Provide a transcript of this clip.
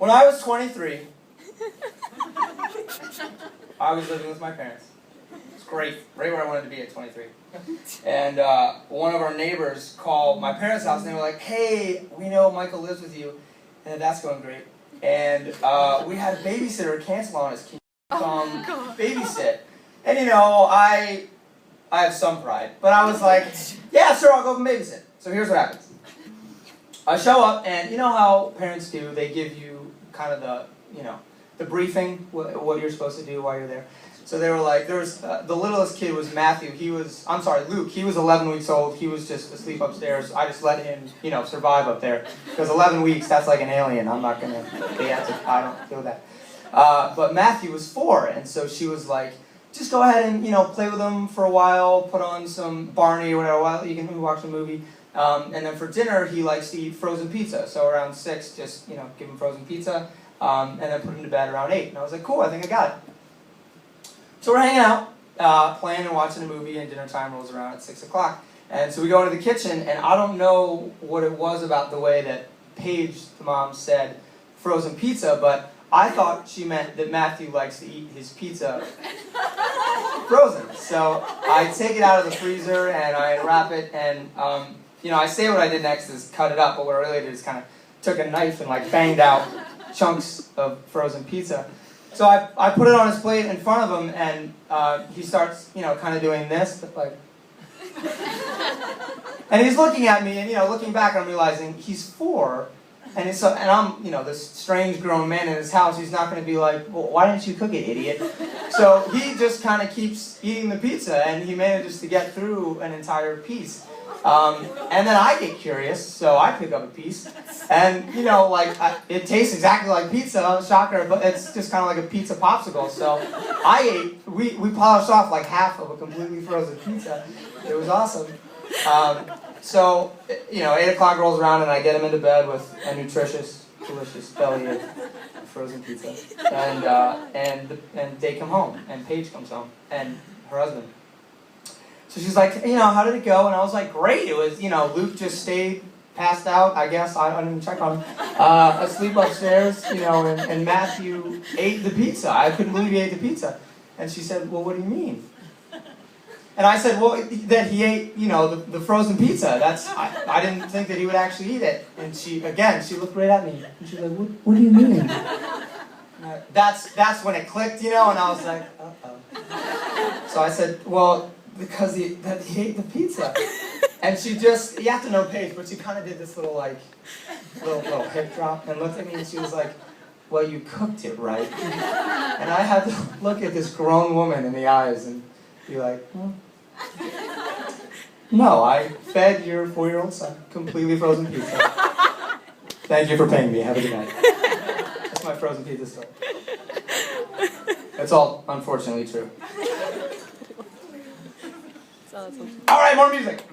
When I was 23, I was living with my parents. It was great, right where I wanted to be at 23. And one of our neighbors called my parents' house and they were like, "Hey, we know Michael lives with you, and that's going great. And we had a babysitter cancel on us. Can you come babysit?" And you know, I have some pride, but I was like, "Yeah, sure, I'll go and babysit." So here's what happens. I show up, and you know how parents do, they give you kind of the briefing, what you're supposed to do while you're there. So they were like, the littlest kid was Matthew. Luke. He was 11 weeks old. He was just asleep upstairs. I just let him, survive up there. Because 11 weeks, that's like an alien. I'm not going to, I don't feel that. But Matthew was 4, and so she was like, just go ahead and, play with him for a while, put on some Barney or whatever, while you can watch a movie. And then for dinner, he likes to eat frozen pizza. So around 6, just, give him frozen pizza, and then put him to bed around 8. And I was like, cool, I think I got it. So we're hanging out, playing and watching a movie, and dinner time rolls around at 6 o'clock. And so we go into the kitchen, and I don't know what it was about the way that Paige, the mom, said frozen pizza, but I thought she meant that Matthew likes to eat his pizza frozen. So I take it out of the freezer, and I unwrap it, and I say what I did next is cut it up, but what I really did is kind of took a knife and like banged out chunks of frozen pizza. So I put it on his plate in front of him, and he starts, kind of doing this, but like, and he's looking at me, and looking back, I'm realizing he's 4, and I'm, this strange grown man in his house. He's not going to be like, well, why didn't you cook it, idiot? So he just kind of keeps eating the pizza, and he manages to get through an entire piece. And then I get curious, so I pick up a piece, and it tastes exactly like pizza, shocker, but it's just kind of like a pizza popsicle. So we polished off like half of a completely frozen pizza. It was awesome. So 8 o'clock rolls around, and I get him into bed with a nutritious, delicious belly of frozen pizza, and they come home, and Paige comes home, and her husband. So she's like, how did it go? And I was like, great. It was, Luke just stayed passed out, I guess. I didn't even check on him. Asleep upstairs, and Matthew ate the pizza. I couldn't believe he ate the pizza. And she said, well, what do you mean? And I said, well, that he ate, the frozen pizza. I didn't think that he would actually eat it. And she looked right at me. And she's like, what do you mean? That's when it clicked, and I was like, uh-oh. So I said, well, because he ate the pizza. And she just, you have to know Paige, but she kind of did this little hip drop and looked at me, and she was like, well, you cooked it, right? And I had to look at this grown woman in the eyes and be like, no, I fed your 4-year-old son completely frozen pizza. Thank you for paying me. Have a good night. That's my frozen pizza story. That's all, unfortunately, true. All right, more music.